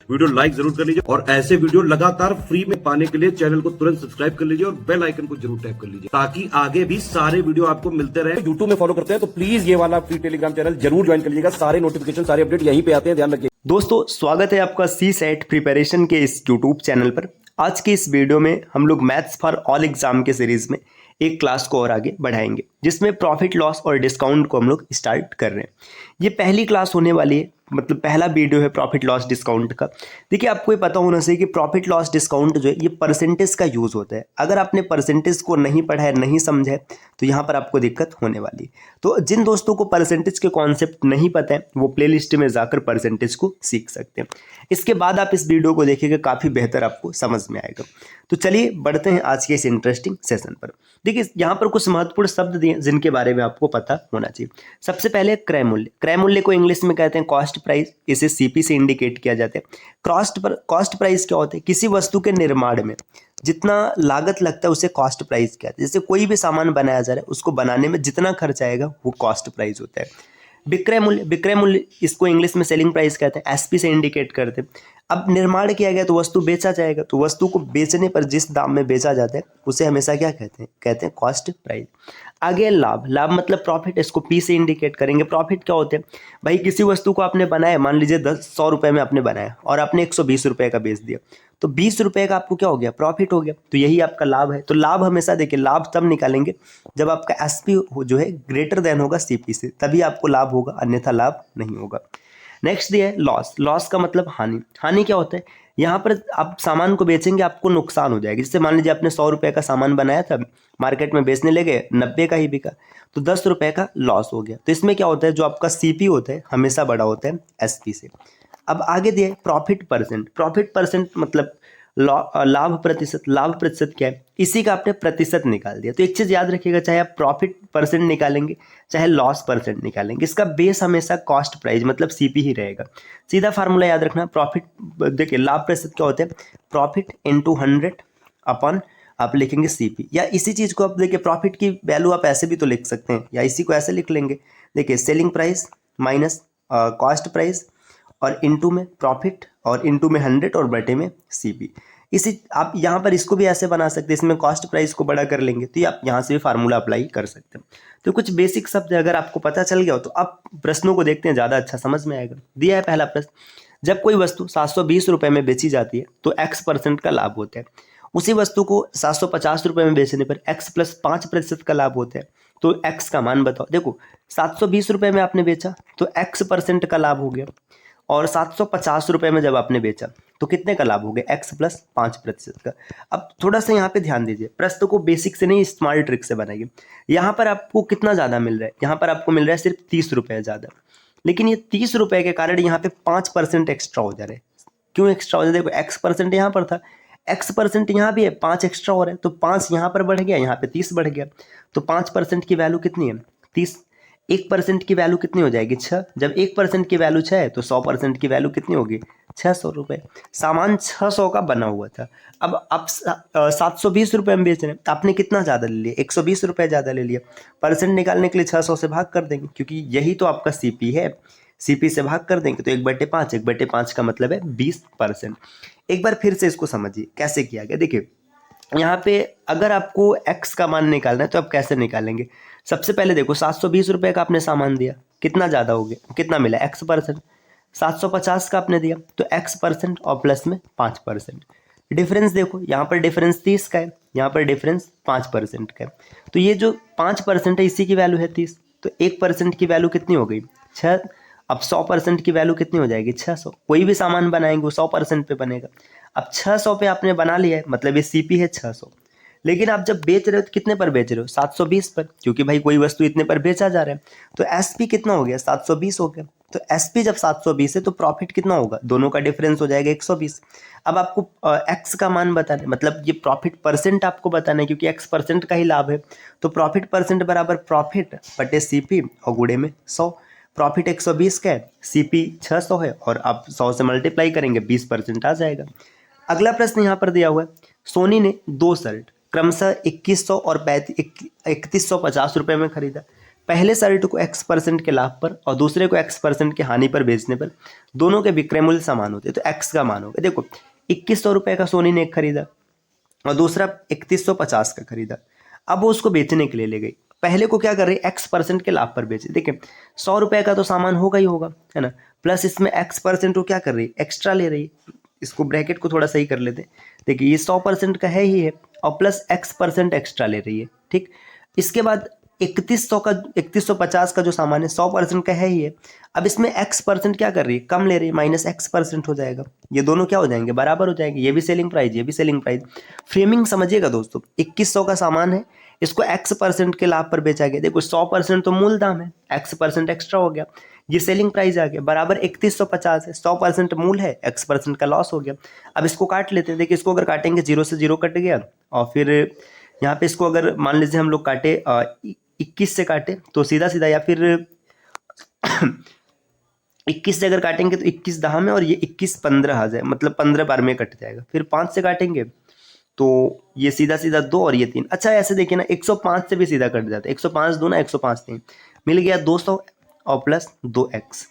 Video like जरूर कर लीजिए और ऐसे वीडियो लगातार फ्री में पाने के लिए चैनल को तुरंत सब्सक्राइब कर लीजिए और बेल आइकन को जरूर टैप कर लीजिए ताकि आगे भी सारे वीडियो आपको मिलते रहे। यूट्यूब में फॉलो करते हैं तो प्लीज ये वाला फ्री टेलीग्राम चैनल जरूर ज्वाइन कर लीजिएगा। सारे नोटिफिकेशन सारे अपडेट यहीं पे आते हैं, ध्यान रखिए। दोस्तों स्वागत है आपका सी सेट प्रिपरेशन के इस यूट्यूब चैनल पर। आज के इस वीडियो में हम लोग मैथ्स फॉर ऑल एग्जाम के सीरीज में एक क्लास को और आगे बढ़ाएंगे जिसमें प्रॉफिट लॉस और डिस्काउंट को हम लोग स्टार्ट कर रहे हैं। ये पहली क्लास होने वाली है, मतलब पहला वीडियो है प्रॉफिट लॉस डिस्काउंट का। देखिए आपको ये पता होना चाहिए कि प्रॉफिट लॉस डिस्काउंट जो है ये परसेंटेज का यूज़ होता है। अगर आपने परसेंटेज को नहीं पढ़ा है, नहीं समझा है, तो यहाँ पर आपको दिक्कत होने वाली है। तो जिन दोस्तों को परसेंटेज के कॉन्सेप्ट नहीं पता है वो प्लेलिस्ट में जाकर परसेंटेज को सीख सकते हैं। इसके बाद आप इस वीडियो को देखेंगे, काफ़ी बेहतर आपको समझ में आएगा। तो चलिए बढ़ते हैं आज के इस इंटरेस्टिंग सेशन पर। देखिए यहाँ पर कुछ महत्वपूर्ण शब्द दिए जिनके बारे में आपको पता होना चाहिए। सबसे पहले क्रय मूल्य। क्रय मूल्य को इंग्लिश में कहते हैं कॉस्ट प्राइस, इसे सीपी से इंडिकेट किया जाता है। कॉस्ट प्राइस क्या होता है? किसी वस्तु के निर्माण में जितना लागत लगता है उसे कॉस्ट प्राइस कहते हैं। जैसे कोई भी सामान बनाया जा रहा है उसको बनाने में जितना खर्च आएगा वो कॉस्ट प्राइस होता है। विक्रय मूल्य इसको इंग्लिश में सेलिंग प्राइस कहते हैं, एसपी से इंडिकेट करते हैं। अब निर्माण किया गया तो वस्तु बेचा जाएगा, तो वस्तु को बेचने पर जिस दाम में बेचा जाता है उसे हमेशा क्या कहते हैं कॉस्ट प्राइस। आगे लाभ मतलब प्रॉफिट, इसको पी से इंडिकेट करेंगे। प्रॉफिट क्या होते हैं? भाई किसी वस्तु को आपने बनाया, मान लीजिए 100 रुपये में आपने बनाया और आपने 120 रुपये का बेच दिया, तो 20 रुपये का आपको क्या हो गया? प्रॉफिट हो गया। तो यही आपका लाभ है। तो लाभ हमेशा देखिए, लाभ तब निकालेंगे जब आपका एसपी जो है ग्रेटर देन होगा सीपी से, तभी आपको लाभ होगा, अन्यथा लाभ नहीं होगा। नेक्स्ट दिया है लॉस। लॉस का मतलब हानि। हानि क्या होता है? यहाँ पर आप सामान को बेचेंगे, आपको नुकसान हो जाएगा। जैसे मान लीजिए आपने 100 रुपये का सामान बनाया था, मार्केट में बेचने लगे 90 का ही बिका, तो 10 रुपये का लॉस हो गया। तो इसमें क्या होता है, जो आपका सीपी होता है हमेशा बड़ा होता है एसपी से। अब आगे दिया है प्रॉफिट परसेंट। प्रॉफिट परसेंट मतलब लाभ प्रतिशत। लाभ प्रतिशत क्या है? इसी का आपने प्रतिशत निकाल दिया। तो एक चीज़ याद रखिएगा, चाहे आप प्रॉफिट परसेंट निकालेंगे चाहे लॉस परसेंट निकालेंगे, इसका बेस हमेशा कॉस्ट प्राइस मतलब सीपी ही रहेगा। सीधा फार्मूला याद रखना। प्रॉफिट देखिए, लाभ प्रतिशत क्या होता है? प्रॉफिट इंटू 100 अपन आप लिखेंगे सीपी। या इसी चीज़ को आप देखिए, प्रॉफिट की वैल्यू आप ऐसे भी तो लिख सकते हैं, या इसी को ऐसे लिख लेंगे। देखिए selling price minus cost price और इनटू में प्रॉफिट और इनटू में 100 और बटे में सीपी। इसी आप यहाँ पर इसको भी ऐसे बना सकते हैं, इसमें कॉस्ट प्राइस को बड़ा कर लेंगे, तो ये आप यहाँ से भी फार्मूला अप्लाई कर सकते हैं। तो कुछ बेसिक शब्द अगर आपको पता चल गया हो तो आप प्रश्नों को देखते हैं, ज़्यादा अच्छा समझ में आएगा। दिया है पहला प्रश्न, जब कोई वस्तु 720 रुपये में बेची जाती है तो x% का लाभ होता है। उसी वस्तु को 750 रुपये में बेचने पर x प्लस 5% का लाभ होता है। तो x का मान बताओ। देखो 720 रुपये में आपने बेचा तो x% का लाभ हो गया, और 750 रुपये में जब आपने बेचा तो कितने का लाभ हो गया? x प्लस 5% का। अब थोड़ा सा यहाँ पे ध्यान दीजिए, प्रश्न को बेसिक से नहीं स्मार्ट ट्रिक से बनाइए। यहाँ पर आपको कितना ज़्यादा मिल रहा है? यहाँ पर आपको मिल रहा है सिर्फ 30 रुपये ज़्यादा, लेकिन ये 30 रुपये के कारण यहाँ पे 5% एक्स्ट्रा हो जा रहा है। क्यों एक्स्ट्रा हो जा रहा है? देखो x% यहाँ पर था, x% यहाँ भी है, 5 एक्स्ट्रा हो रहा है, तो 5 यहाँ पर बढ़ गया, यहाँ पे 30 बढ़ गया। तो 5% की वैल्यू कितनी है? 30। 1% की वैल्यू कितनी हो जाएगी? 6। जब 1% की वैल्यू 6 है तो 100% की वैल्यू कितनी होगी? 600 रुपये। सामान 600 का बना हुआ था, अब आप 720 रुपये में बेच रहे हैं, आपने कितना ज़्यादा ले लिया? 120 रुपये ज़्यादा ले लिया। परसेंट निकालने के लिए 600 से भाग कर देंगे, क्योंकि यही तो आपका सीपी है। सीपी से भाग कर देंगे तो 1/5, 1/5 का मतलब है 20%। एक बार फिर से इसको समझिए कैसे किया गया। देखिए यहाँ पे अगर आपको x का मान निकालना है तो आप कैसे निकालेंगे? सबसे पहले देखो 720 रुपये का आपने सामान दिया, कितना ज़्यादा हो गया? कितना मिला? x%। 750 का आपने दिया तो x% और प्लस में 5%। डिफरेंस देखो, यहाँ पर डिफरेंस 30 का है, यहाँ पर डिफरेंस 5% का है। तो ये जो 5% है इसी की वैल्यू है 30, तो 1% की वैल्यू कितनी हो गई? 6। अब 100% की वैल्यू कितनी हो जाएगी? 600। कोई भी सामान बनाएंगे वो 100% पे बनेगा। अब 600 पे आपने बना लिया है, मतलब ये सीपी है 600, लेकिन आप जब बेच रहे हो तो कितने पर बेच रहे हो? 720 पर, क्योंकि भाई कोई वस्तु इतने पर बेचा जा रहा है। तो एसपी कितना हो गया? 720 हो गया। तो एसपी जब 720 है तो प्रॉफिट कितना होगा? दोनों का डिफरेंस हो जाएगा 120। अब आपको एक्स का मान बताना है, मतलब ये प्रॉफिट परसेंट आपको बताना है, क्योंकि x% का ही लाभ है। तो प्रॉफिट परसेंट बराबर प्रॉफिट बटे सीपी और गुणे में 100। प्रॉफिट 120 का है, सीपी 600 है, और आप 100 से मल्टीप्लाई करेंगे 20% आ जाएगा। अगला प्रश्न यहाँ पर दिया हुआ है, सोनी ने 2 शर्ट क्रमशः 2100 और 3150 रुपये में खरीदा। पहले शर्ट को x% के लाभ पर और दूसरे को x% के हानि पर बेचने पर दोनों के विक्रय मूल्य समान होते हैं, तो x का मान होगा। देखो 2100 रुपये का सोनी ने एक खरीदा और दूसरा 3150 का खरीदा। अब वो उसको बेचने के लिए ले गई। पहले को क्या कर रही है, x% के लाभ पर बेचे। देखिए 100 रुपये का तो सामान होगा ही होगा, है ना, प्लस इसमें x% वो क्या कर रही है, एक्स्ट्रा ले रही है। इसको ब्रैकेट को थोड़ा सही कर लेते हैं। देखिए ये 100% का है ही है और प्लस x% एक्स्ट्रा ले रही है, ठीक। इसके बाद 3150 का जो सामान है 100% का है ही है। अब इसमें x% क्या कर रही है, कम ले रही है, माइनस x% हो जाएगा। ये दोनों क्या हो जाएंगे, बराबर हो जाएंगे। ये भी सेलिंग प्राइस, ये भी सेलिंग प्राइस। फ्रेमिंग समझिएगा दोस्तों, 2100 का सामान है, इसको x% के लाभ पर बेचा गया। देखो 100% तो मूल दाम है, x% एक्स्ट्रा हो गया, ये सेलिंग प्राइस आ गया, बराबर 3150 है। 100% मूल है, x% का लॉस हो गया। अब इसको काट लेते हैं। देखिए इसको अगर काटेंगे 0 से 0 कट गया और फिर यहाँ पे इसको अगर मान लीजिए हम लोग काटे 21 से काटे तो सीधा सीधा, या फिर 21 से अगर काटेंगे तो 21 दहा में और ये 21 15 आ जाए, मतलब 15 बार में कट जाएगा। फिर 5 से काटेंगे तो ये सीधा सीधा 2 और ये 3। अच्छा ऐसे देखिए ना, 105 से भी सीधा कट जाता है। 105 2 ना 105 3 मिल गया 200 और प्लस 2x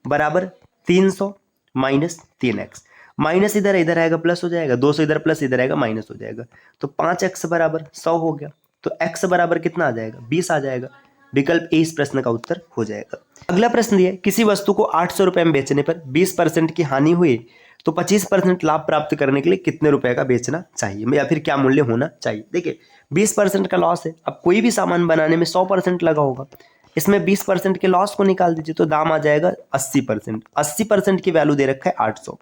बराबर 300 माइनस 3x। माइनस इधर इधर आएगा प्लस हो जाएगा, 200 इधर प्लस इधर आएगा माइनस हो जाएगा, तो 5x बराबर 100 हो गया। तो x बराबर कितना आ जाएगा, 20 आ जाएगा। विकल्प ए इस प्रश्न का उत्तर हो जाएगा। अगला प्रश्न दिया है, किसी वस्तु को 800 रुपये में बेचने पर 20% की हानि हुई तो 25% लाभ प्राप्त करने के लिए कितने रुपए का बेचना चाहिए, या फिर क्या मूल्य होना चाहिए। देखिए 20% का लॉस है। अब कोई भी सामान बनाने में 100% लगा होगा, इसमें 20% के लॉस को निकाल दीजिए तो दाम आ जाएगा 80%। 80% की वैल्यू दे रखा है 800,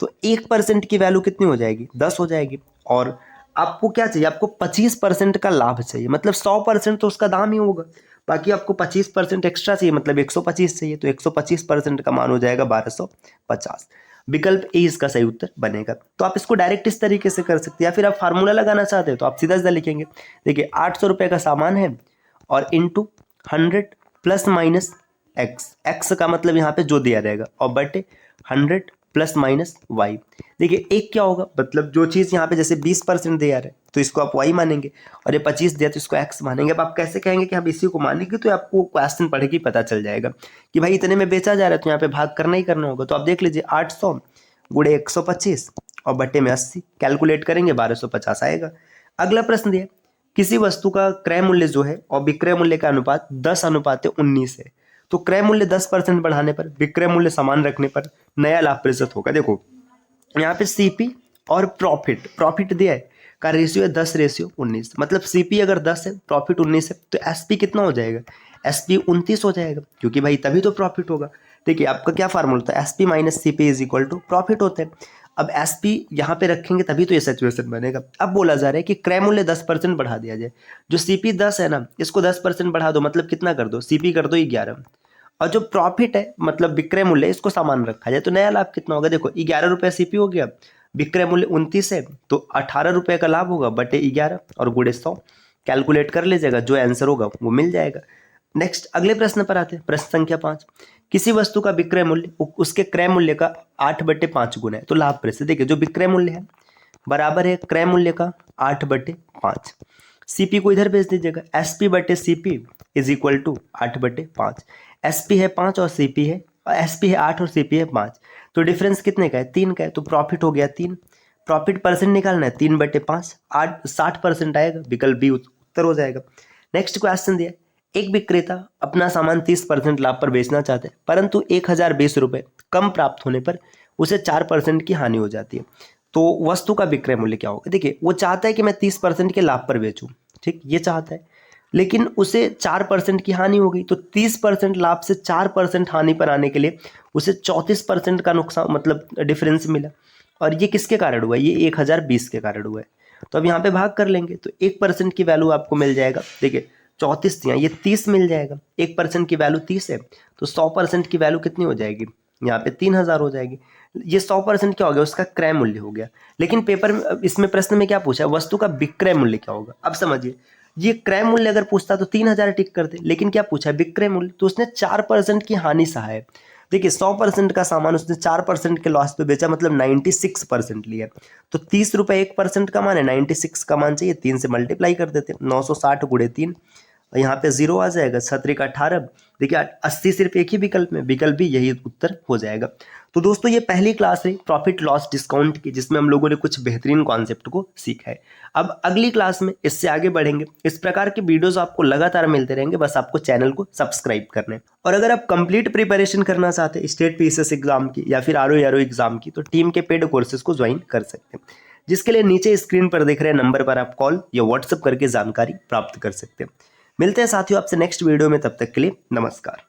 तो 1% की वैल्यू कितनी हो जाएगी, 10 हो जाएगी। और आपको क्या चाहिए, आपको 25% का लाभ चाहिए, मतलब 100% तो उसका दाम ही होगा, बाकी आपको 25% एक्स्ट्रा चाहिए, मतलब 125 चाहिए, तो 125% का मान हो जाएगा 1250। विकल्प ए इसका सही उत्तर बनेगा। तो आप इसको डायरेक्ट इस तरीके से कर सकते हैं, या फिर आप फार्मूला लगाना चाहते हैं तो आप सीधा सीधा लिखेंगे। देखिए 800 रुपये का सामान है और इंटू 100 प्लस माइनस एक्स का मतलब यहाँ पे जो दिया रहेगा, और बटे 100 प्लस माइनस वाई। देखिए एक क्या होगा, मतलब जो चीज़ यहाँ पे जैसे 20% दिया रहा है तो इसको आप वाई मानेंगे, और ये 25 दिया तो इसको एक्स मानेंगे। अब आप कैसे कहेंगे कि हम इसी को मानेंगे, तो आपको क्वेश्चन पढ़ के पता चल जाएगा कि भाई इतने में बेचा जा रहा है तो यहाँ पे भाग करना ही करना होगा। तो आप देख लीजिए 800 गुणे 125 और बटे में 80, कैलकुलेट करेंगे 1250 आएगा। अगला प्रश्न दिया, किसी वस्तु का क्रय मूल्य जो है और विक्रय मूल्य का अनुपात 10:19 है, तो क्रय मूल्य 10% बढ़ाने पर विक्रय मूल्य समान रखने पर नया लाभ प्रतिशत होगा। देखो यहाँ पे सीपी और प्रॉफिट दिया है का रेशियो है 10:19, मतलब सीपी अगर 10 है प्रॉफिट 19 है, तो एसपी कितना हो जाएगा, एसपी 29 हो जाएगा, क्योंकि भाई तभी तो प्रॉफिट होगा। देखिए आपका क्या फार्मूला था, SP minus CP is equal to profit होता है। अब एसपी यहाँ पे रखेंगे तभी तो ये सिचुएशन बनेगा। अब बोला जा रहा है कि क्रय मूल्य 10% बढ़ा दिया जाए। जो सीपी 10 है ना, इसको 10% बढ़ा दो, मतलब कितना कर दो, सीपी कर दो 11, और जो प्रॉफिट है मतलब विक्रय मूल्य इसको समान रखा जाए, तो नया लाभ कितना होगा। देखो 11 रुपये सीपी हो गया, विक्रय मूल्य 29 है तो 18 रुपये का लाभ होगा, बटे 11 और गुणे 100, कैलकुलेट कर लीजिएगा, जो आंसर होगा वो मिल जाएगा। नेक्स्ट अगले प्रश्न पर आते हैं, प्रश्न संख्या 5। किसी वस्तु का विक्रय मूल्य उसके क्रय मूल्य का 8/5 गुना है, तो लाभ प्रतिशत। देखिए जो विक्रय मूल्य है बराबर है क्रय मूल्य का 8/5। सीपी को इधर भेज दीजिएगा, एसपी बटे CP is equal to 8/5। SP है 5 और सीपी है, एसपी है 8 और सीपी है 5, तो डिफरेंस कितने का है, 3 का है, तो प्रॉफिट हो गया 3। प्रॉफिट परसेंट निकालना है, 3/5 60% आएगा, विकल्प बी उत्तर हो जाएगा। नेक्स्ट क्वेश्चन दिया, एक विक्रेता अपना सामान 30% लाभ पर बेचना चाहता है, परंतु 1020 रुपये कम प्राप्त होने पर उसे 4% की हानि हो जाती है, तो वस्तु का विक्रय मूल्य क्या होगा। देखिए वो चाहता है कि मैं 30% के लाभ पर बेचूं, ठीक, ये चाहता है, लेकिन उसे 4% की हानि हो गई, तो 30% लाभ से 4% हानि पर आने के लिए उसे 34% का नुकसान, मतलब डिफरेंस मिला, और ये किसके कारण हुआ, ये 1020 के कारण हुआ है। तो अब यहाँ पे भाग कर लेंगे तो 1% की वैल्यू आपको मिल जाएगा। देखिए 34 थी, ये 30 मिल जाएगा, 1% की वैल्यू 30 है, तो 100% की वैल्यू कितनी हो जाएगी, यहाँ पे 3000 हो जाएगी। ये 100% क्या हो गया, उसका क्रय मूल्य हो गया। लेकिन पेपर में इसमें प्रश्न में क्या पूछा, वस्तु का विक्रय मूल्य क्या होगा। अब समझिए, ये क्रय मूल्य अगर पूछता तो 3000 टिक करते, लेकिन क्या पूछा विक्रय मूल्य, तो उसने 4% की हानि सहा है। देखिए 100% का सामान उसने 4% के लॉस पे बेचा, मतलब 96% लिया, तो 30 रुपये 1% का मान है, 96 का मान चाहिए, 3 से मल्टीप्लाई कर देते, 960 गुणे 3 और यहाँ पे 0 आ जाएगा, 17 का 18। देखिए 80 सिर्फ एक ही विकल्प में, विकल्प भी यही उत्तर हो जाएगा। तो दोस्तों ये पहली क्लास है प्रॉफिट लॉस डिस्काउंट की, जिसमें हम लोगों ने कुछ बेहतरीन कॉन्सेप्ट को सीखा है। अब अगली क्लास में इससे आगे बढ़ेंगे। इस प्रकार के वीडियोस आपको लगातार मिलते रहेंगे, बस आपको चैनल को सब्सक्राइब करना है। और अगर आप कंप्लीट प्रिपरेशन करना चाहते हैं स्टेट पीसीएस एग्जाम की या फिर आरओ एग्जाम की, तो टीम के पेड कोर्सेज को ज्वाइन कर सकते हैं, जिसके लिए नीचे स्क्रीन पर दिख रहे नंबर पर आप कॉल या व्हाट्सएप करके जानकारी प्राप्त कर सकते हैं। मिलते हैं साथियों आपसे नेक्स्ट वीडियो में, तब तक के लिए नमस्कार।